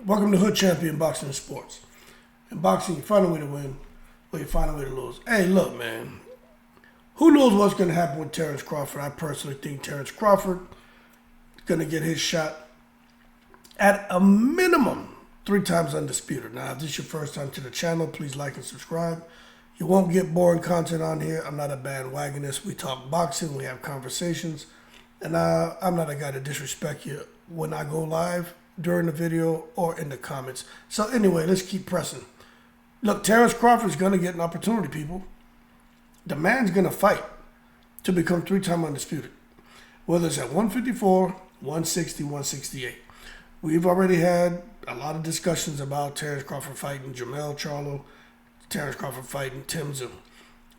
Welcome to Hood Champion Boxing and Sports. In boxing, you find a way to win, or you find a way to lose. Hey, look, man. Who knows what's going to happen with Terence Crawford? I personally think Terence Crawford is going to get his shot at a minimum 3 times undisputed. Now, if this is your first time to the channel, please like and subscribe. You won't get boring content on here. I'm not a bandwagonist. We talk boxing. We have conversations. And I'm not a guy to disrespect you when I go live during the video or in the comments. So anyway, let's keep pressing. Look, Terence Crawford is going to get an opportunity, people. The man's going to fight to become 3-time undisputed, whether it's at 154, 160, 168. We've already had a lot of discussions about Terence Crawford fighting Jermell Charlo, Terence Crawford fighting Tim Tszyu.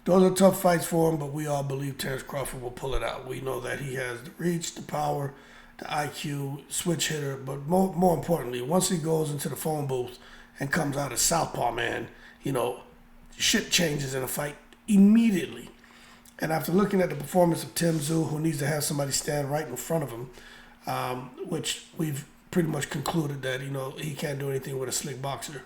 Those are tough fights for him, but we all believe Terence Crawford will pull it out. We know that he has the reach, the power, the IQ, switch hitter, but more importantly, once he goes into the phone booth and comes out as southpaw, man, shit changes in a fight immediately. And after looking at the performance of Tim Tszyu, who needs to have somebody stand right in front of him, which we've pretty much concluded that, he can't do anything with a slick boxer.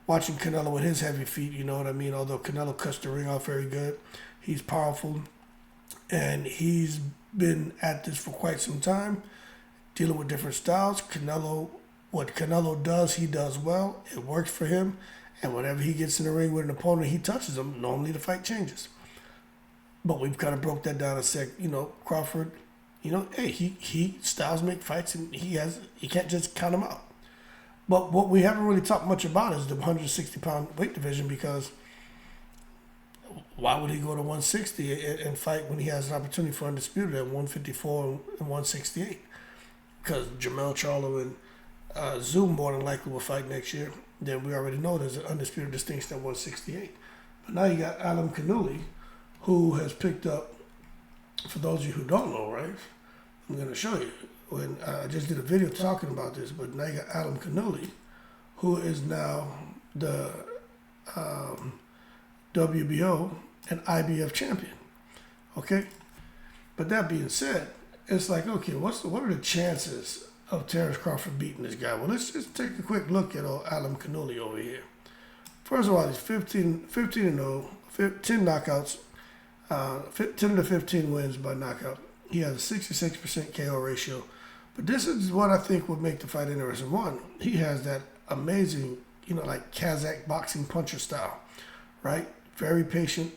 Watching Canelo with his heavy feet, you know what I mean? Although Canelo cuts the ring off very good, he's powerful, and he's been at this for quite some time, dealing with different styles. What Canelo does, he does well. It works for him, and whenever he gets in the ring with an opponent, he touches him. Normally, the fight changes. But we've kind of broke that down and said, Crawford, hey, he styles make fights, and he can't just count him out. But what we haven't really talked much about is the 160-pound weight division, because why would he go to 160 and fight when he has an opportunity for undisputed at 154 and 168? Because Jermell Charlo and Tszyu more than likely will fight next year. Then we already know there's an undisputed distinction at 168. But now you got Alimkhanuly, who has picked up, for those of you who don't know, right? I'm going to show you. When I just did a video talking about this, but now you got Alimkhanuly, who is now the WBO and IBF champion. Okay? But that being said, it's like, okay, what are the chances of Terence Crawford beating this guy? Well, let's just take a quick look at Alimkhanuly over here. First of all, he's 15-0, 10 knockouts, 10 to 15 wins by knockout. He has a 66% KO ratio. But this is what I think would make the fight interesting. One, he has that amazing, like Kazakh boxing puncher style, right? Very patient,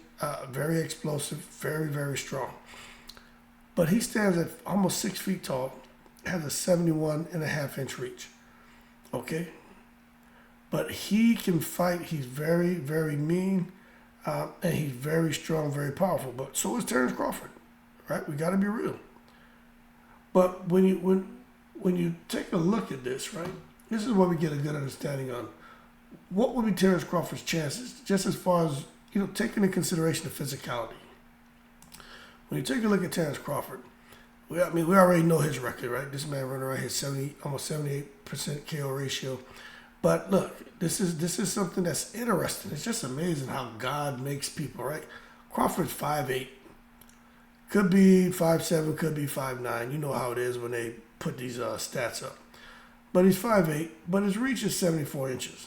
very explosive, very, very strong. But he stands at almost 6 feet tall, has a 71.5-inch reach, okay? But he can fight. He's very, very mean, and he's very strong, very powerful. But so is Terence Crawford, right? We got to be real. But when you take a look at this, right, this is where we get a good understanding on what would be Terence Crawford's chances, just as far as, taking into consideration the physicality. When you take a look at Terence Crawford, we already know his record, right? This man running around here almost 78% KO ratio. But look, this is something that's interesting. It's just amazing how God makes people, right? Crawford's 5'8". Could be 5'7", could be 5'9". You know how it is when they put these stats up. But he's 5'8", but his reach is 74 inches.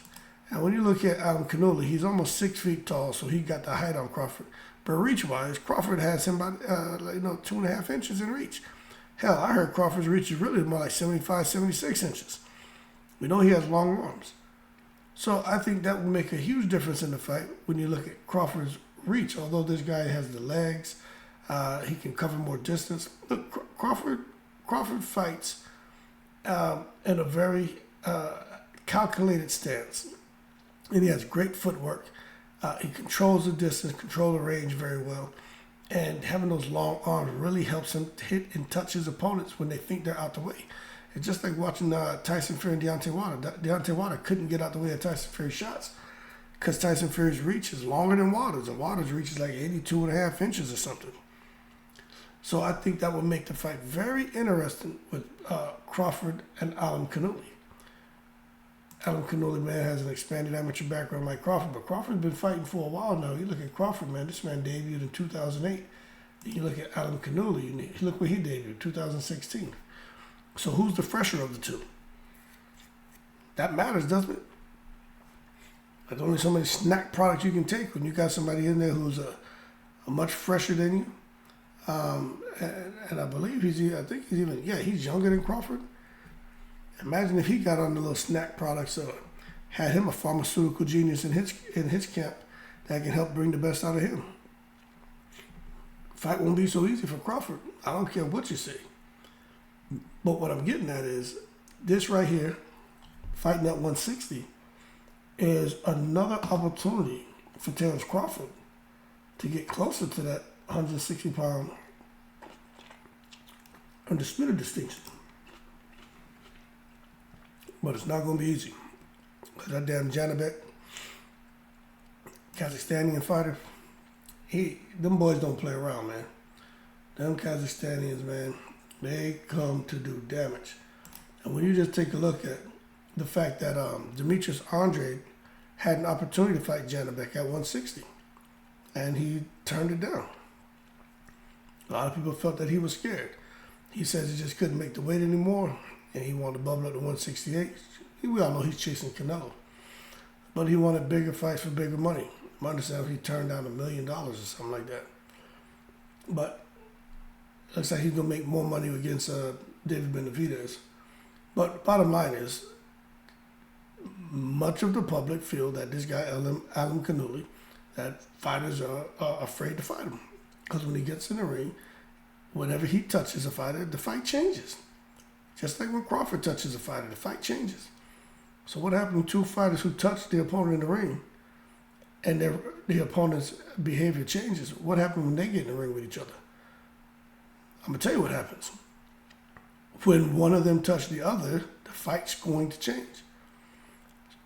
And when you look at Alimkhanuly, he's almost 6 feet tall, so he got the height on Crawford. But reach-wise, Crawford has him about 2.5 inches in reach. Hell, I heard Crawford's reach is really more like 75, 76 inches. We know he has long arms. So I think that will make a huge difference in the fight when you look at Crawford's reach. Although this guy has the legs, he can cover more distance. Look, Crawford fights in a very calculated stance, and he has great footwork. He controls the distance, control the range very well, and having those long arms really helps him hit and touch his opponents when they think they're out the way. It's just like watching Tyson Fury and Deontay Wilder. Deontay Wilder couldn't get out the way of Tyson Fury's shots because Tyson Fury's reach is longer than Wilder's, and Wilder's reach is like 82.5 inches or something. So I think that would make the fight very interesting with Crawford and Alimkhanuly. Alimkhanuly, man, has an expanded amateur background like Crawford, but Crawford's been fighting for a while now. You look at Crawford, man, this man debuted in 2008. You look at Alimkhanuly, look where he debuted, 2016. So who's the fresher of the two? That matters, doesn't it? There's only so many snack products you can take when you got somebody in there who's a much fresher than you. And I believe he's younger than Crawford. Imagine if he got on the little snack products or had him a pharmaceutical genius in his camp that can help bring the best out of him. Fight won't be so easy for Crawford. I don't care what you say. But what I'm getting at is this right here, fighting at 160, is another opportunity for Terence Crawford to get closer to that 160-pound undisputed distinction. But it's not going to be easy. Because that damn Janibek, Kazakhstanian fighter, them boys don't play around, man. Them Kazakhstanians, man, they come to do damage. And when you just take a look at the fact that Demetrius Andrade had an opportunity to fight Janibek at 160, and he turned it down. A lot of people felt that he was scared. He says he just couldn't make the weight anymore, and he wanted to bubble up to 168. We all know he's chasing Canelo. But he wanted bigger fights for bigger money. I understand if he turned down $1 million or something like that. But it looks like he's going to make more money against David Benavidez. But bottom line is, much of the public feel that this guy, Alimkhanuly, that fighters are afraid to fight him. Because when he gets in the ring, whenever he touches a fighter, the fight changes. Just like when Crawford touches a fighter, the fight changes. So what happened to two fighters who touch the opponent in the ring and the opponent's behavior changes? What happened when they get in the ring with each other? I'm going to tell you what happens. When one of them touches the other, the fight's going to change.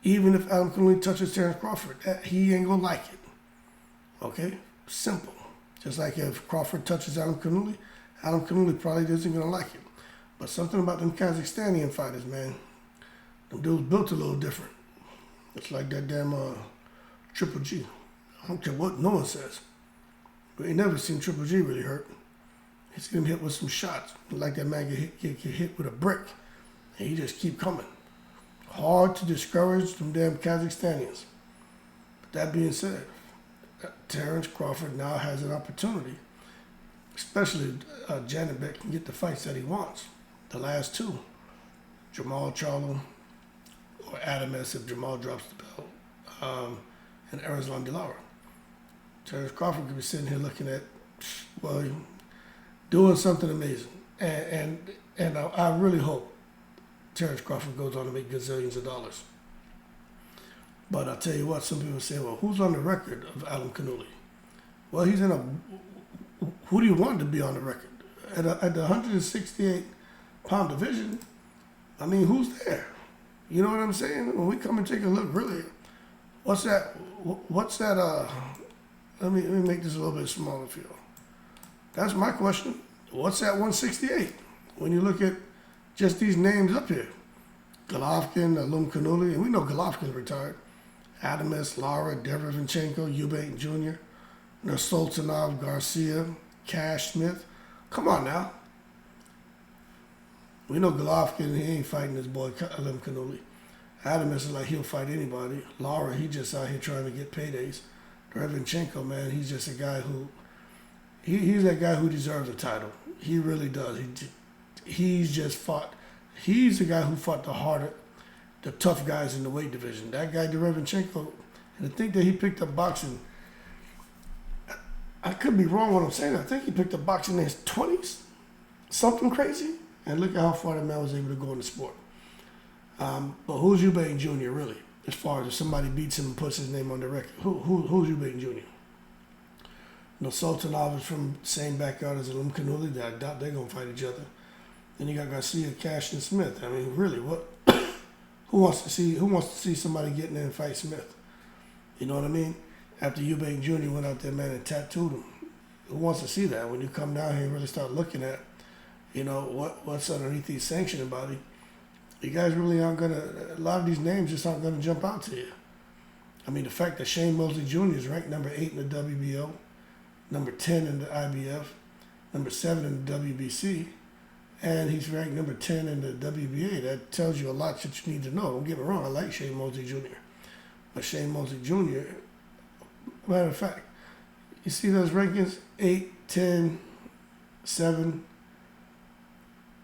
Even if Alimkhanuly touches Terence Crawford, he ain't going to like it. Okay? Simple. Just like if Crawford touches Alimkhanuly probably isn't going to like it. But something about them Kazakhstanian fighters, man, them dudes built a little different. It's like that damn Triple G. I don't care what no one says. But you never seen Triple G really hurt. You see him hit with some shots. Like that man get hit with a brick. And he just keep coming. Hard to discourage them damn Kazakhstanians. But that being said, Terence Crawford now has an opportunity, especially Janibek can get the fights that he wants. The last two, Jamal Charlo or Adames if Jamal drops the belt, and Arizlan Lara. Terence Crawford could be sitting here looking at, well, doing something amazing. And I really hope Terence Crawford goes on to make gazillions of dollars. But I'll tell you what, some people say, well, who's on the record of Alimkhanuly? Well, he's in who do you want to be on the record? At the 168-pound division, I mean, who's there? You know what I'm saying? When we come and take a look, really, what's that, let me make this a little bit smaller for you. That's my question. What's that 168? When you look at just these names up here, Golovkin, Alimkhanuly, and we know Golovkin's retired. Adames, Lara, Derevyanchenko, Eubank Jr., Nursultanov, Garcia, Cash Smith. Come on now. We know Golovkin, he ain't fighting his boy Alimkhanuly. Adames is like he'll fight anybody. Lara, he just out here trying to get paydays. Derevyanchenko, man, he's just a guy who, he's that guy who deserves a title. He really does. He's the guy who fought the tough guys in the weight division. That guy, Derevyanchenko, and to think that he picked up boxing, I could be wrong when I'm saying that. I think he picked up boxing in his 20s, something crazy. And look at how far that man was able to go in the sport. But who's Eubank Jr. really? As far as if somebody beats him and puts his name on the record, who's Eubank Jr.? Sultanov is from the same backyard as Alimkhanuly. I doubt they're gonna fight each other. Then you got Garcia, Cash, and Smith. I mean, really, what? Who wants to see somebody get in there and fight Smith? You know what I mean? After Eubank Jr. went out there, man, and tattooed him. Who wants to see that? When you come down here and really start looking at, you know, what's underneath these sanctioning body, you guys really aren't gonna. A lot of these names just aren't gonna jump out to you. I mean, the fact that Shane Mosley Jr. is ranked number 8 in the WBO, number 10 in the IBF, number 7 in the WBC, and he's ranked number 10 in the WBA. That tells you a lot that you need to know. Don't get me wrong, I like Shane Mosley Jr. But Shane Mosley Jr., matter of fact, you see those rankings? 8, 10, 7,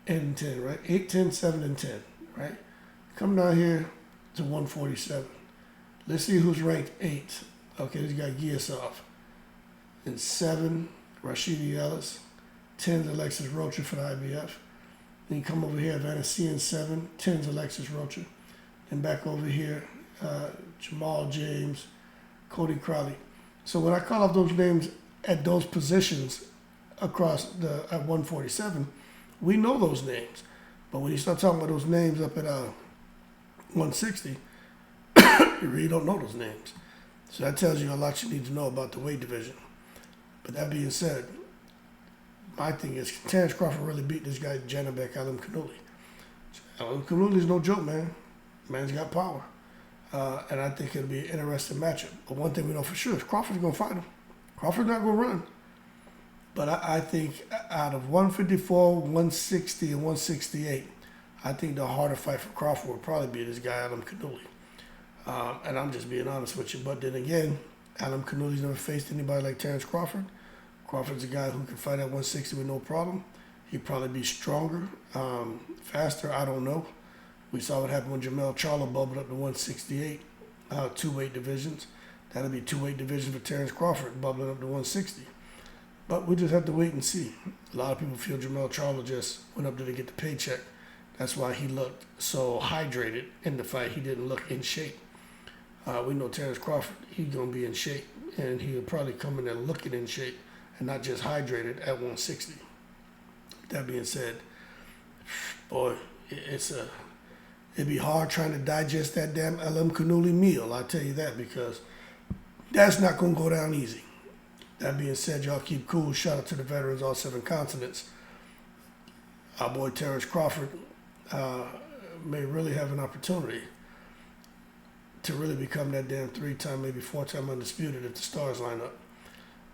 and 10, right? 8, 10, 7, and 10, right? Come down here to 147. Let's see who's ranked 8. Okay, this guy Giasov. And 7, Rashidi Ellis. 10 is Alexis Rocha for the IBF. Then you come over here, Vanessian 7. 10 is Alexis Rocha. Then back over here, Jamal James, Cody Crowley. So when I call up those names at those positions across at 147, we know those names. But when you start talking about those names up at 160, you really don't know those names. So that tells you a lot you need to know about the weight division. But that being said, my thing is, can Terence Crawford really beat this guy, Janibek Alimkhanuly? Alimkhanuly is no joke, man. Man's got power. And I think it'll be an interesting matchup. But one thing we know for sure is Crawford's going to fight him. Crawford's not going to run. But I think out of 154, 160, and 168, I think the harder fight for Crawford will probably be this guy, Alimkhanuly. And I'm just being honest with you. But then again, Alimkhanuly's never faced anybody like Terence Crawford. Crawford's a guy who can fight at 160 with no problem. He'd probably be stronger, faster, I don't know. We saw what happened when Jamel Charlo bubbled up to 168, 2 weight divisions. That'll be 2 weight divisions for Terence Crawford, bubbling up to 160. But we just have to wait and see. A lot of people feel Jamel Charlo just went up there to get the paycheck. That's why he looked so hydrated in the fight. He didn't look in shape. We know Terence Crawford, he's going to be in shape, and he'll probably come in there looking in shape and not just hydrated at 160. That being said, boy, it'd be hard trying to digest that damn Alimkhanuly meal, I'll tell you that, because that's not going to go down easy. That being said, y'all keep cool. Shout out to the veterans, all 7 continents. Our boy Terence Crawford may really have an opportunity to really become that damn 3-time, maybe 4-time undisputed if the stars line up.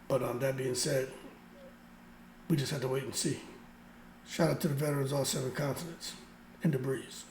But that being said, we just have to wait and see. Shout out to the veterans, all 7 continents. In the breeze.